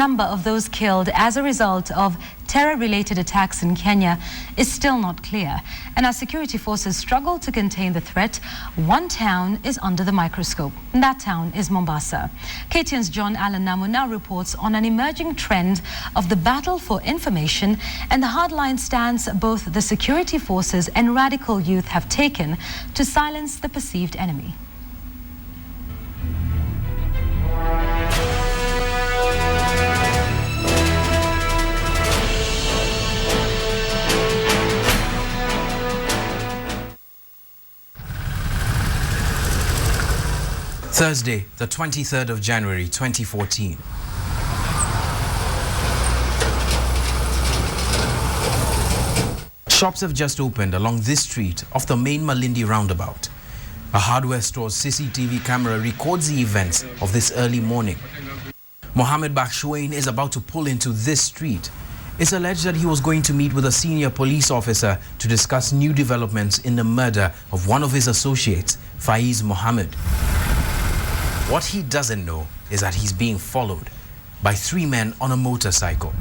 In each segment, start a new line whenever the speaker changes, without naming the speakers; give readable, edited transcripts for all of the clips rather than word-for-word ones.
number of those killed as a result of terror-related attacks in Kenya is still not clear. And as security forces struggle to contain the threat, one town is under the microscope. And that town is Mombasa. KTN's Allan Namu now reports on an emerging trend of the battle for information and the hardline stance both the security forces and radical youth have taken to silence the perceived enemy.
Thursday, the 23rd of January, 2014. Shops have just opened along this street off the main Malindi roundabout. A hardware store's CCTV camera records the events of this early morning. Mohammed Bakhshwain is about to pull into this street. It's alleged that he was going to meet with a senior police officer to discuss new developments in the murder of one of his associates, Faiz Mohammed. What he doesn't know is that he's being followed by 3 men on a motorcycle.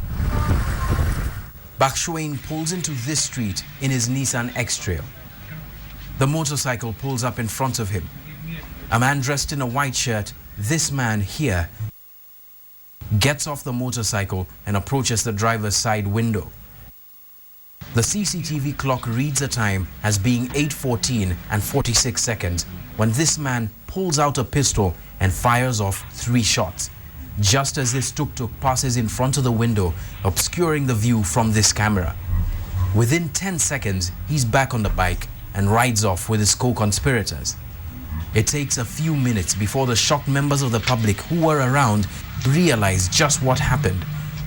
Bakhshwain pulls into this street in his Nissan X-Trail. The motorcycle pulls up in front of him. A man dressed in a white shirt, this man here, gets off the motorcycle and approaches the driver's side window. The CCTV clock reads the time as being 8:14 and 46 seconds when this man pulls out a pistol and fires off 3 shots, just as this tuk-tuk passes in front of the window, obscuring the view from this camera. Within 10 seconds, he's back on the bike and rides off with his co-conspirators. It takes a few minutes before the shocked members of the public who were around realize just what happened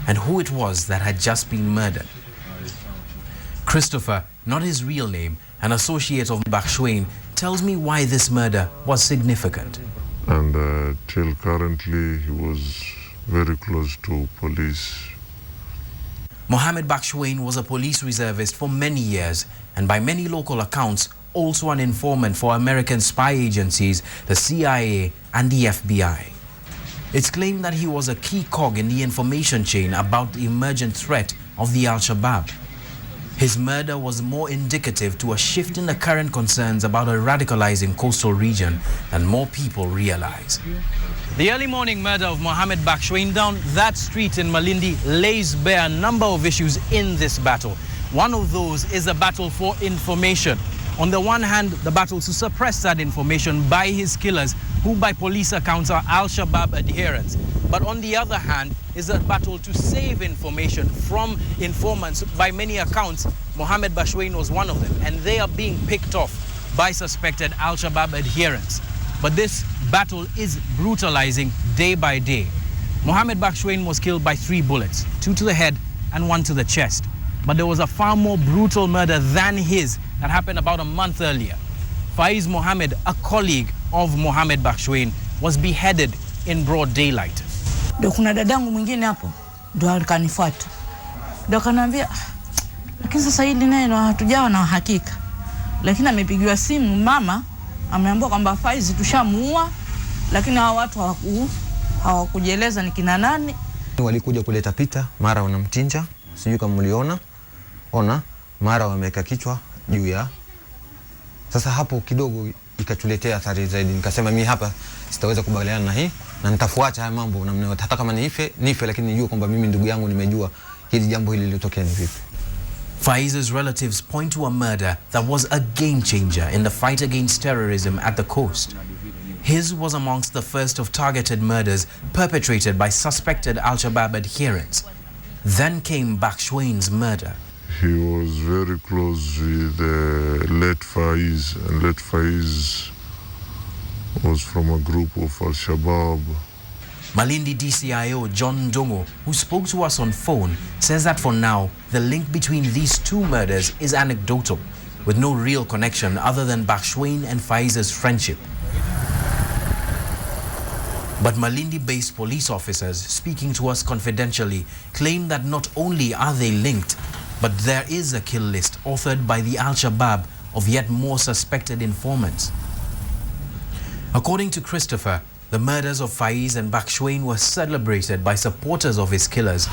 and who it was that had just been murdered. Christopher, not his real name, an associate of Bakhshwain, tells me why this murder was significant.
And till currently, he was very close to police.
Mohammed Bakhshwain was a police reservist for many years and by many local accounts, also an informant for American spy agencies, the CIA and the FBI. It's claimed that he was a key cog in the information chain about the emergent threat of the Al-Shabaab. His murder was more indicative to a shift in the current concerns about a radicalizing coastal region than more people realize. The early morning murder of Mohammed Bakhshwain down that street in Malindi lays bare a number of issues in this battle. One of those is the battle for information. On the one hand, the battle to suppress that information by his killers, who by police accounts are Al-Shabaab adherents. But on the other hand, is a battle to save information from informants. By many accounts, Mohammed Bakhshwain was one of them, and they are being picked off by suspected Al-Shabaab adherents. But this battle is brutalizing day by day. Mohammed Bakhshwain was killed by 3 bullets, 2 to the head and 1 to the chest. But there was a far more brutal murder than his that happened about a month earlier. Faiz Mohammed, a colleague of Mohammed Bakhshwain, was beheaded in broad daylight.
Ndio kuna dadangu mwingine hapo ndio akanifuata. Ndio akaniambia lakini sasa hili neno hatujawa na hakika. Lakini amepigiwa simu mama ameambiwa kwamba Faiz tushamuua lakini hao watu hawakujieleza ni kina nani.
Walikuja kuleta pita, mara wanamchinja, sijui kama mliona. Mara wameweka kichwa juu ya. Sasa hapo kidogo ikatuletea athari zaidi. Nikasema mimi hapa sitaweza kubaliana na hii na nitafuacha haya mambo na hata kama nife lakini nijue kwamba mimi ndugu yangu nimejua hili jambo hili lilitokea ni vipi.
Faiz's relatives point to a murder that was a game changer in the fight against terrorism at the coast. His was amongst the first of targeted murders perpetrated by suspected Al-Shabaab adherents. Then came Bakhshwain's murder.
He was very close with late Faiz, and late Faiz was from a group of Al-Shabaab.
Malindi DCIO John Ndongo, who spoke to us on phone, says that for now, the link between these 2 murders is anecdotal, with no real connection other than Bakhshwain and Faiz's friendship. But Malindi-based police officers, speaking to us confidentially, claim that not only are they linked, but there is a kill list authored by the Al-Shabaab of yet more suspected informants. According to Christopher, The murders of Faiz and Bakshuain were celebrated by supporters of his killers,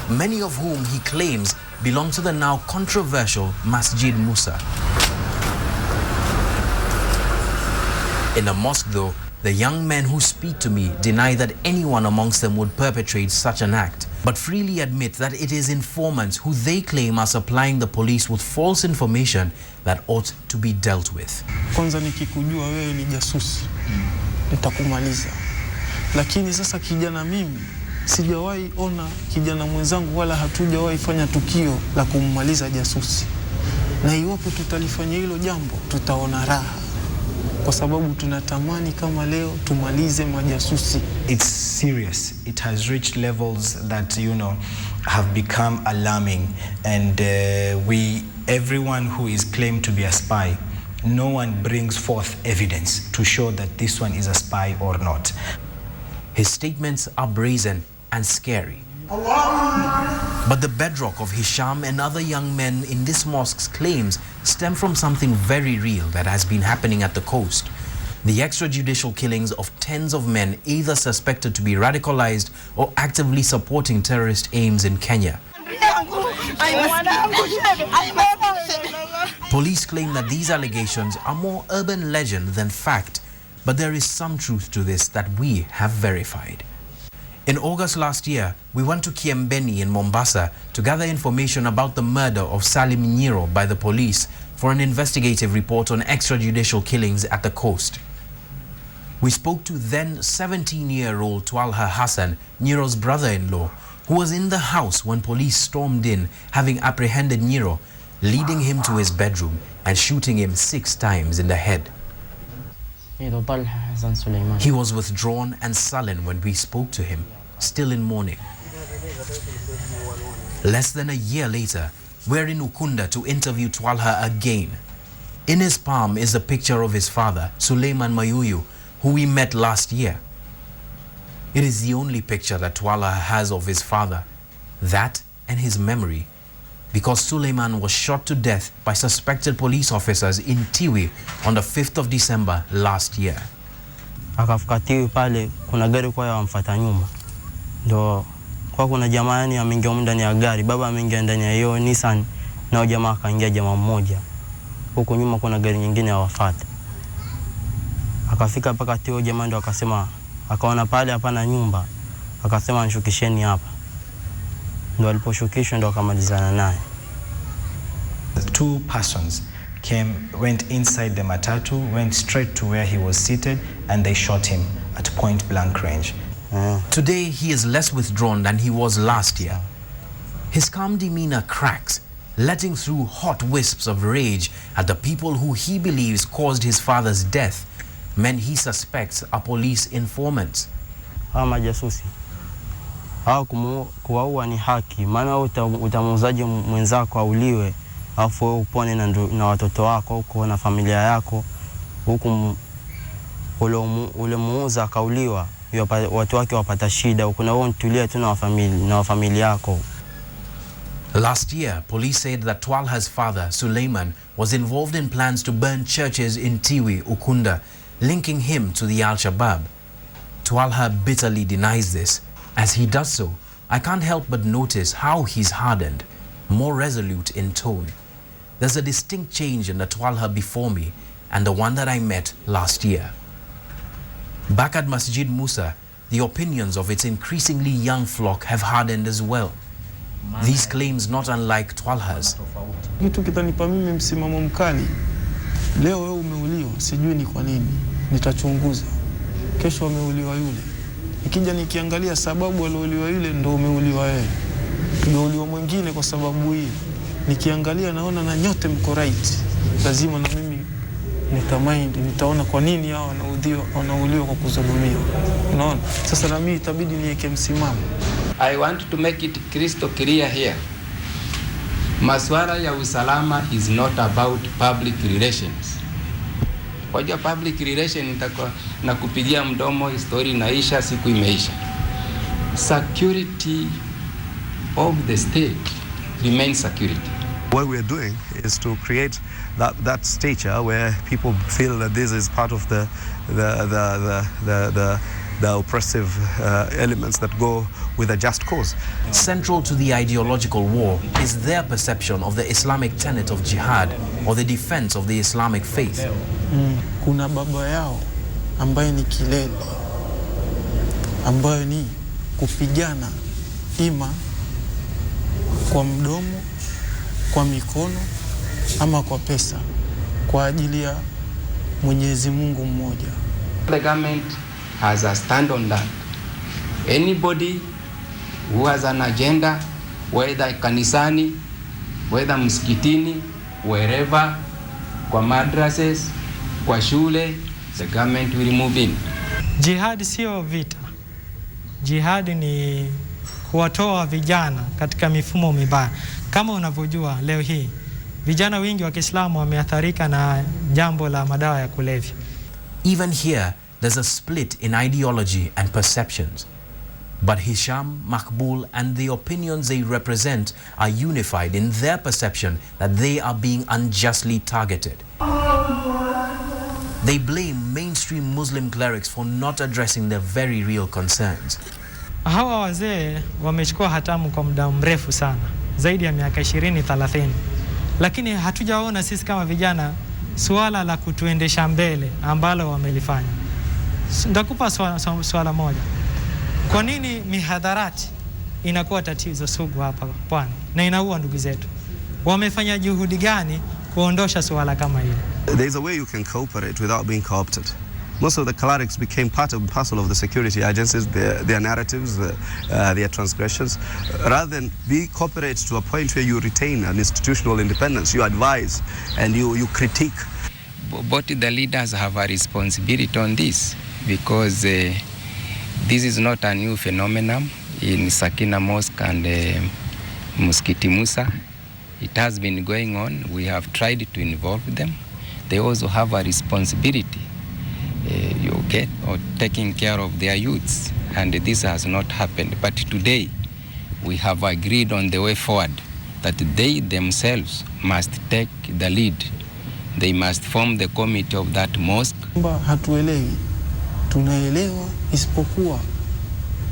many of whom he claims belong to the now controversial Masjid Musa. In the mosque, though, the young men who speak to me deny that anyone amongst them would perpetrate such an act, but freely admit that it is informants who they claim are supplying the police with false information that ought to be dealt with.
Kwanza nikikujua wewe ni jasusi, nitakumaliza. Lakini sasa kijana mimi, sijawahi ona kijana mwenzangu wala hatujawahi fanya tukio la kummaliza jasusi. Na iwapo tutalifanya hilo jambo, tutaona raha. Kwa sababu tunatamani kama leo tumalize majasusi.
It's serious. It has reached levels that, have become alarming. And everyone who is claimed to be a spy, no one brings forth evidence to show that this one is a spy or not.
His statements are brazen and scary. But the bedrock of Hisham and other young men in this mosque's claims stem from something very real that has been happening at the coast. The extrajudicial killings of tens of men either suspected to be radicalized or actively supporting terrorist aims in Kenya. Police claim that these allegations are more urban legend than fact, but there is some truth to this that we have verified. In August last year, we went to Kiembeni in Mombasa to gather information about the murder of Salim Nyiro by the police for an investigative report on extrajudicial killings at the coast. We spoke to then 17-year-old Twalha Hassan, Nyiro's brother-in-law, who was in the house when police stormed in, having apprehended Nyiro, leading him to his bedroom and shooting him 6 times in the head. He was withdrawn and sullen when we spoke to him, still in mourning. Less than a year later, we're in Ukunda to interview Twalha again. In his palm is a picture of his father, Suleiman Mayuyu, who we met last year. It is the only picture that Twalha has of his father, that and his memory, because Suleiman was shot to death by suspected police officers in Tiwi on the 5th of December last year.
Akafika Tiwi pale, kuna gari kwa yamfuata nyuma. Ndio kwa kuna jamaa yani ameingia ndani ya gari, baba ameingia ndani ya hiyo Nissan na jamaa akaingia jamaa mmoja. Huko nyuma kuna gari nyingine hawafuata. Akafika mpaka Tiwi, jamaa ndio akasema, akaona pale hapana nyumba, akasema nishukisheni hapa. Ndio aliposhukishwa ndio akamalizana naye.
The 2 persons went inside the matatu, went straight to where he was seated, and they shot him at point blank range.
Today he is less withdrawn than he was last year. His calm demeanor cracks, letting through hot wisps of rage at the people who he believes caused his father's death, men he suspects are police informants.
Majasusi. Kuwaua ni haki, maana utamuuzaje mwenzako auliwe afu wewe upone na watoto wako huko na familia yako, huku ule muuza akauliwa, watu wake wapata shida, huko na wewe untulia tu na familia yako.
Last year, police said that Twalha's father, Suleiman, was involved in plans to burn churches in Tiwi, Ukunda, linking him to the Al-Shabaab. Twalha bitterly denies this. As he does so, I can't help but notice how he's hardened, more resolute in tone. There's a distinct change in the Twalha before me and the one that I met last year. Back at Masjid Musa, the opinions of its increasingly young flock have hardened as well. These claims not unlike Twalha's.
Kitu kitanipa mimi msimamo mkali. Leo wewe umeuliwa, sijui ni kwa nini. Nitachunguza. Kesho ameuliwa yule. Nikija nikiangalia sababu aliouliwa yule ndo umeuliwa wewe. Umeuliwa mwingine kwa sababu hii. Nikiangalia naona na nyote mko right. Lazima na mimi nitaona kwa nini hao wanauliwa kwa kudhulumiwa. Unaona? Sasa na mimi itabidi niweke msimamo.
I want to make it crystal clear here. Maswala ya usalama is not about public relations. Wajua public relation na kupigia mdomo story inaisha, siku imeisha. Security of the state remains security.
What we're doing is to create that stature where people feel that this is part of the oppressive elements that go with a just cause.
Central to the ideological war is their perception of the Islamic tenet of jihad or the defense of the Islamic faith.
Kuna baba yao ambaye ni kilele, ambayo ni kupigana ima kwa mdomo, kwa mikono ama kwa pesa kwa ajili ya Mwenyezi Mungu mmoja.
The government has a stand on that. Anybody who has an agenda, whether kanisani, whether msikitini, wherever, kwa madrases, kwa shule, the government will move in.
Jihad sio vita. Jihad ni kuwatoa vijana katika mifumo mibaya. Kama unavyojua leo hii, vijana wengi wa Kiislamu wameathirika na jambo la madawa ya kulevya.
Even here, there's a split in ideology and perceptions. But Hisham, Makbul, and the opinions they represent are unified in their perception that they are being unjustly targeted. They blame mainstream Muslim clerics for not addressing their very real concerns.
Hawa wazee wamechukua hatamu kwa muda mrefu sana, zaidi ya miaka 20-30. Lakini hatujaona sisi kama vijana suala la kutuendesha mbele ambalo wamelifanya. Ndakupa swala moja. Kwa nini mihadharati inakuwa tatizo sugu hapa Pwani na inaua ndugu zetu? Wamefanya juhudi gani kuondosha suala kama hili?
There is a way you can cooperate without being co-opted. Most of the clerics became part and parcel of the security agencies, their narratives, their transgressions. Rather than be cooperate to a point where you retain an institutional independence, you advise and you critique.
But the leaders have a responsibility on this because this is not a new phenomenon in Sakina Mosque and Muskiti Musa. It has been going on. We have tried to involve them. They also have a responsibility or taking care of their youths, and this has not happened. But today, we have agreed on the way forward that they themselves must take the lead. They must form the committee of that mosque.
Hatuelewi, tunaelewa isipokuwa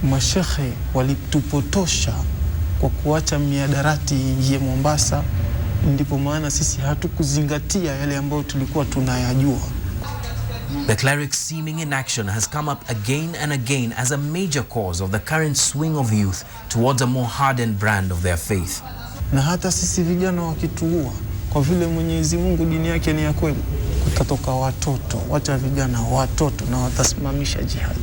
mashekhe walitupotosha kwa kuacha miadarati ingie Mombasa, ndipo maana sisi hatukuzingatia yale ambayo tulikuwa tunayajua.
The clerics' seeming inaction has come up again and again as a major cause of the current swing of youth towards a more hardened brand of their faith.
Na hata sisi vijana wakituua, kwa vile Mwenyezi Mungu dini yake ni ya kweli, kutatoka watoto, wacha vijana watoto na watasimamisha jihad.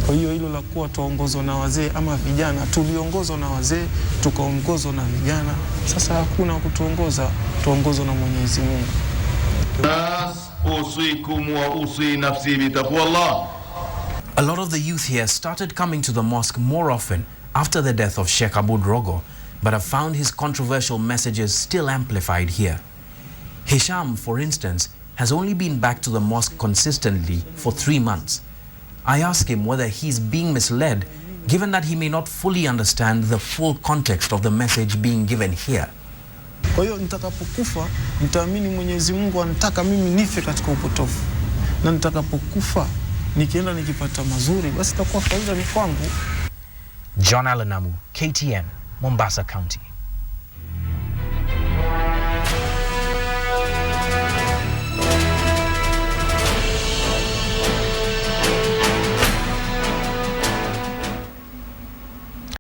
Kwa hiyo hilo la kuwa tuongozwa na wazee ama vijana, tuliongozwa na wazee, tukaongozwa na vijana. Sasa hakuna kutuongoza, tuongozwa na Mwenyezi Mungu.
A lot of the youth here started coming to the mosque more often after the death of Sheikh Aboud Rogo, but have found his controversial messages still amplified here. Hisham, for instance, has only been back to the mosque consistently for 3 months. I ask him whether he's being misled, given that he may not fully understand the full context of the message being given here.
Kwa hiyo nitakapokufa, nitaamini Mwenyezi Mungu anataka mimi nife katika upotofu. Na nitakapokufa, nikienda nikipata mazuri, basi itakuwa faida ni kwangu.
John Allan, Namu, KTN, Mombasa County.